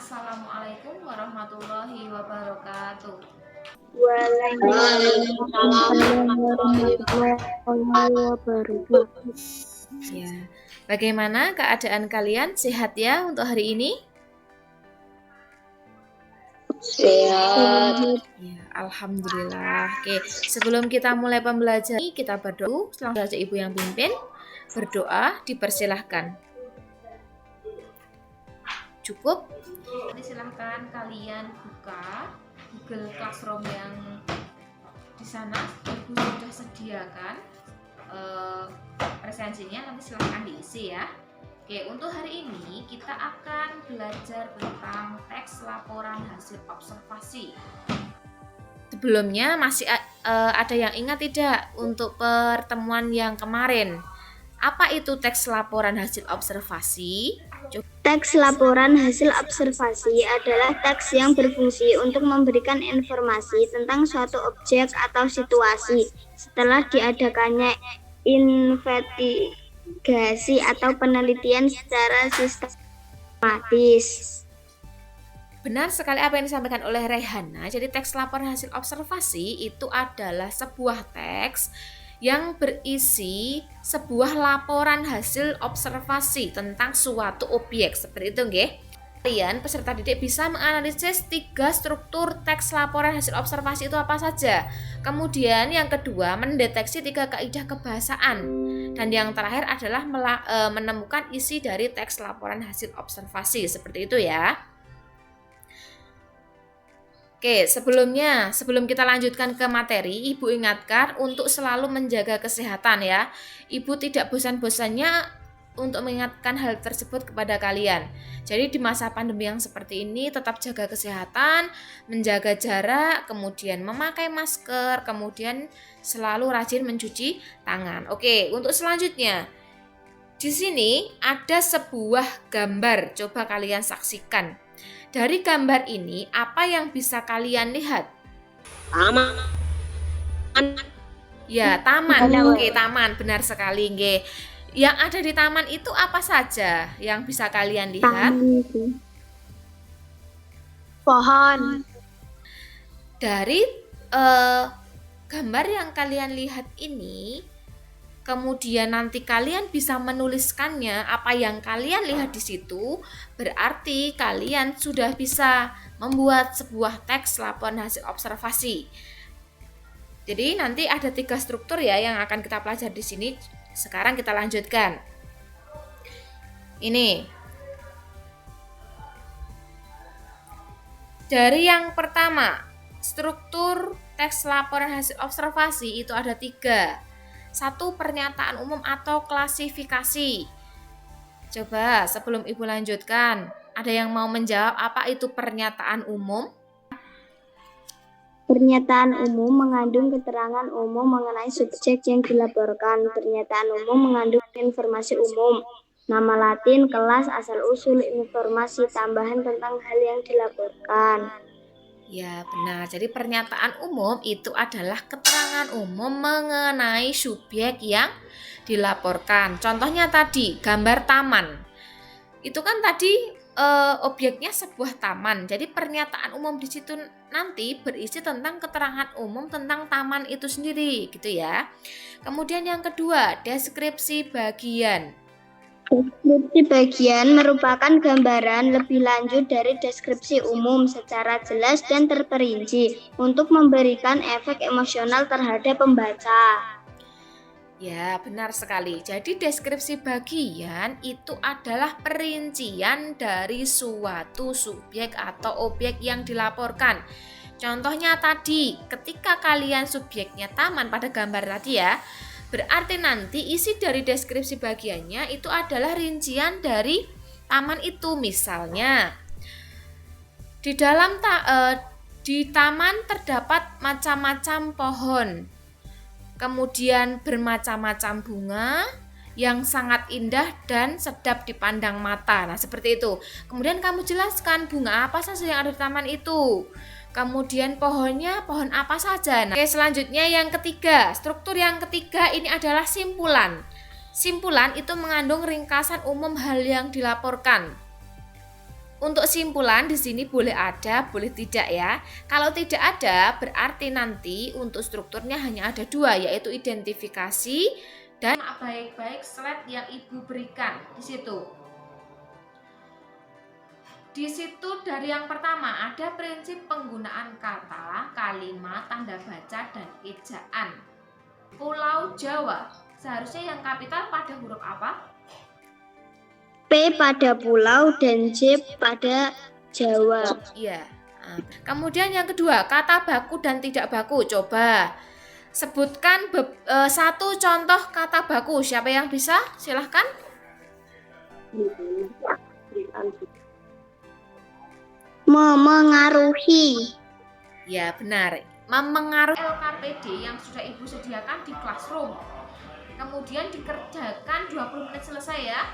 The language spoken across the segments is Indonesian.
Assalamualaikum warahmatullahi wabarakatuh. Waalaikumsalam warahmatullahi wabarakatuh. Ya, bagaimana keadaan kalian? Sehat ya untuk hari ini? Sehat. Ya, alhamdulillah. Oke, sebelum kita mulai pembelajaran, kita berdoa. Langsung saja Ibu yang pimpin. Berdoa, dipersilahkan. Cukup? Silahkan kalian buka Google Classroom yang di sana Ibu sudah sediakan presensinya, nanti silahkan diisi ya. Oke, untuk hari ini kita akan belajar tentang teks laporan hasil observasi. Sebelumnya masih ada yang ingat tidak untuk pertemuan yang kemarin? Apa itu teks laporan hasil observasi? Teks laporan hasil observasi adalah teks yang berfungsi untuk memberikan informasi tentang suatu objek atau situasi setelah diadakannya investigasi atau penelitian secara sistematis. Benar sekali apa yang disampaikan oleh Rehana. Jadi teks laporan hasil observasi itu adalah sebuah teks yang berisi sebuah laporan hasil observasi tentang suatu objek. Seperti itu nggih. Kalian peserta didik bisa menganalisis 3 struktur teks laporan hasil observasi itu apa saja. Kemudian yang kedua, mendeteksi 3 kaidah kebahasaan. Dan yang terakhir adalah menemukan isi dari teks laporan hasil observasi. Seperti itu ya. Oke, sebelum kita lanjutkan ke materi, Ibu ingatkan untuk selalu menjaga kesehatan ya. Ibu tidak bosan-bosannya untuk mengingatkan hal tersebut kepada kalian. Jadi di masa pandemi yang seperti ini tetap jaga kesehatan, menjaga jarak, kemudian memakai masker, kemudian selalu rajin mencuci tangan. Oke, untuk selanjutnya, di sini ada sebuah gambar, coba kalian saksikan. Dari gambar ini, apa yang bisa kalian lihat? Taman. Ya, taman. Oke, taman. Benar sekali, nggih. Yang ada di taman itu apa saja yang bisa kalian lihat? Pohon. Dari gambar yang kalian lihat ini, kemudian nanti kalian bisa menuliskannya apa yang kalian lihat di situ, berarti kalian sudah bisa membuat sebuah teks laporan hasil observasi. Jadi nanti ada 3 struktur ya yang akan kita pelajari di sini. Sekarang kita lanjutkan. Ini. Dari yang pertama, struktur teks laporan hasil observasi itu ada 3. 1. Pernyataan umum atau klasifikasi. Coba sebelum Ibu lanjutkan, ada yang mau menjawab apa itu pernyataan umum? Pernyataan umum mengandung keterangan umum mengenai subjek yang dilaporkan. Pernyataan umum mengandung informasi umum, nama Latin, kelas, asal-usul, informasi tambahan tentang hal yang dilaporkan. Ya, benar. Jadi pernyataan umum itu adalah keterangan umum mengenai subjek yang dilaporkan. Contohnya tadi, gambar taman. Itu kan tadi objeknya sebuah taman. Jadi pernyataan umum di situ nanti berisi tentang keterangan umum tentang taman itu sendiri, gitu ya. Kemudian yang kedua, deskripsi bagian. Deskripsi bagian merupakan gambaran lebih lanjut dari deskripsi umum secara jelas dan terperinci untuk memberikan efek emosional terhadap pembaca. Ya, benar sekali. Jadi deskripsi bagian itu adalah perincian dari suatu subjek atau objek yang dilaporkan. Contohnya tadi, ketika kalian subjeknya taman pada gambar tadi ya, berarti nanti isi dari deskripsi bagiannya itu adalah rincian dari taman itu. Misalnya, di taman terdapat macam-macam pohon, kemudian bermacam-macam bunga yang sangat indah dan sedap dipandang mata. Nah, seperti itu. Kemudian kamu jelaskan bunga apa saja yang ada di taman itu. Kemudian pohonnya, pohon apa saja. Nah, oke, selanjutnya yang ketiga. Struktur yang ketiga ini adalah simpulan. Simpulan itu mengandung ringkasan umum hal yang dilaporkan. Untuk simpulan di sini boleh ada, boleh tidak ya. Kalau tidak ada, berarti nanti untuk strukturnya hanya ada dua, yaitu identifikasi dan baik-baik slide yang Ibu berikan di situ. Di situ dari yang pertama ada prinsip penggunaan kata, kalimat, tanda baca, dan ejaan. Pulau Jawa, seharusnya yang kapital pada huruf apa? P pada pulau dan J pada Jawa. Iya. Kemudian yang kedua, kata baku dan tidak baku. Coba sebutkan satu contoh kata baku. Siapa yang bisa? Silahkan. Memengaruhi. Ya, benar. Memengaruhi LKPD yang sudah Ibu sediakan di classroom. Kemudian dikerjakan 20 menit selesai ya.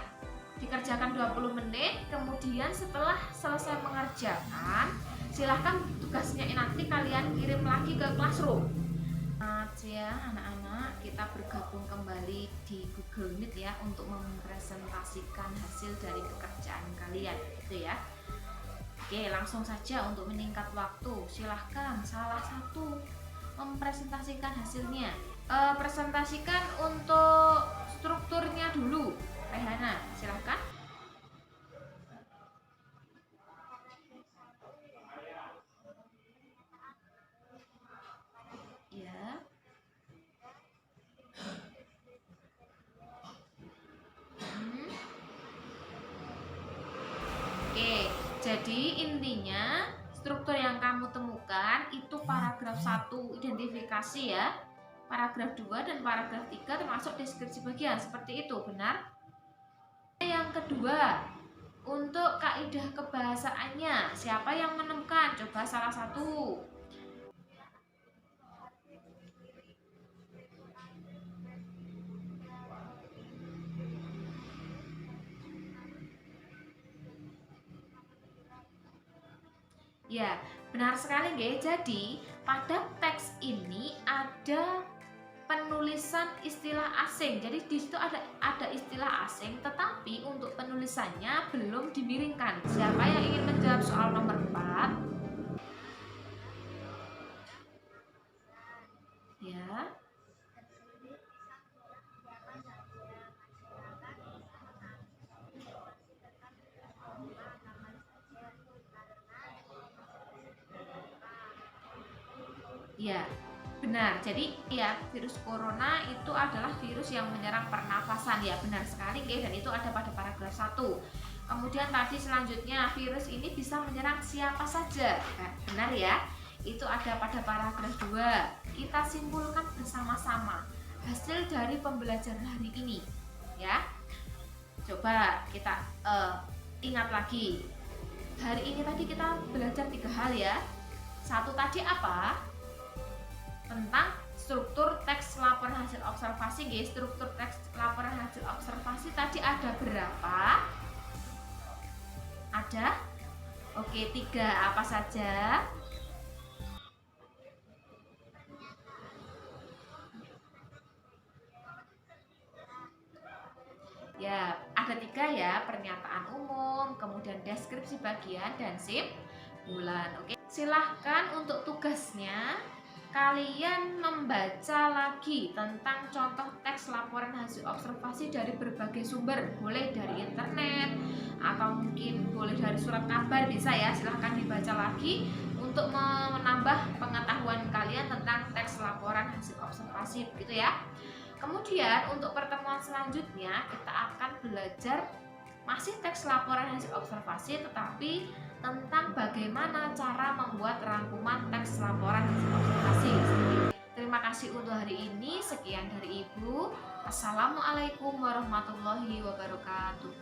Dikerjakan 20 menit, kemudian setelah selesai mengerjakan, silahkan tugasnya nanti kalian kirim lagi ke classroom. Ya anak-anak, kita bergabung kembali di Google Meet ya untuk mempresentasikan hasil dari pekerjaan kalian, gitu ya. Oke, langsung saja untuk meningkat waktu, silahkan salah satu mempresentasikan hasilnya. Presentasikan untuk strukturnya dulu. Rehana, silahkan. Ya. Oke, jadi intinya struktur yang kamu temukan itu paragraf 1 identifikasi ya. Paragraf 2 dan paragraf 3 termasuk deskripsi bagian, seperti itu, benar? Yang kedua, untuk kaidah kebahasaannya, siapa yang menemukan? Coba salah satu. Ya, benar sekali nggih. Jadi, pada teks ini ada penulisan istilah asing. Jadi di situ ada istilah asing, tetapi untuk penulisannya belum dimiringkan. Siapa yang ingin menjawab soal nomor 4? Ya. Ya, benar. Jadi ya, virus corona itu adalah virus yang menyerang pernafasan ya, benar sekali dan itu ada pada paragraf 1. Kemudian tadi selanjutnya virus ini bisa menyerang siapa saja. Benar ya? Itu ada pada paragraf 2. Kita simpulkan bersama-sama hasil dari pembelajaran hari ini ya. Coba kita ingat lagi. Hari ini tadi kita belajar 3 hal ya. Satu tadi apa? Tentang struktur teks laporan hasil observasi guys. Struktur teks laporan hasil observasi tadi ada berapa? Ada? Oke, 3. Apa saja? Ya, ada 3 ya, pernyataan umum, kemudian deskripsi bagian, dan simpulan. Oke, silahkan untuk tugasnya kalian membaca lagi tentang contoh teks laporan hasil observasi dari berbagai sumber. Boleh dari internet atau mungkin boleh dari surat kabar, bisa ya. Silahkan dibaca lagi untuk menambah pengetahuan kalian tentang teks laporan hasil observasi, begitu ya. Kemudian untuk pertemuan selanjutnya kita akan belajar masih teks laporan hasil observasi, tetapi tentang bagaimana cara membuat rangkuman teks laporan hasil observasi. Terima kasih untuk hari ini. Sekian dari Ibu. Assalamualaikum warahmatullahi wabarakatuh.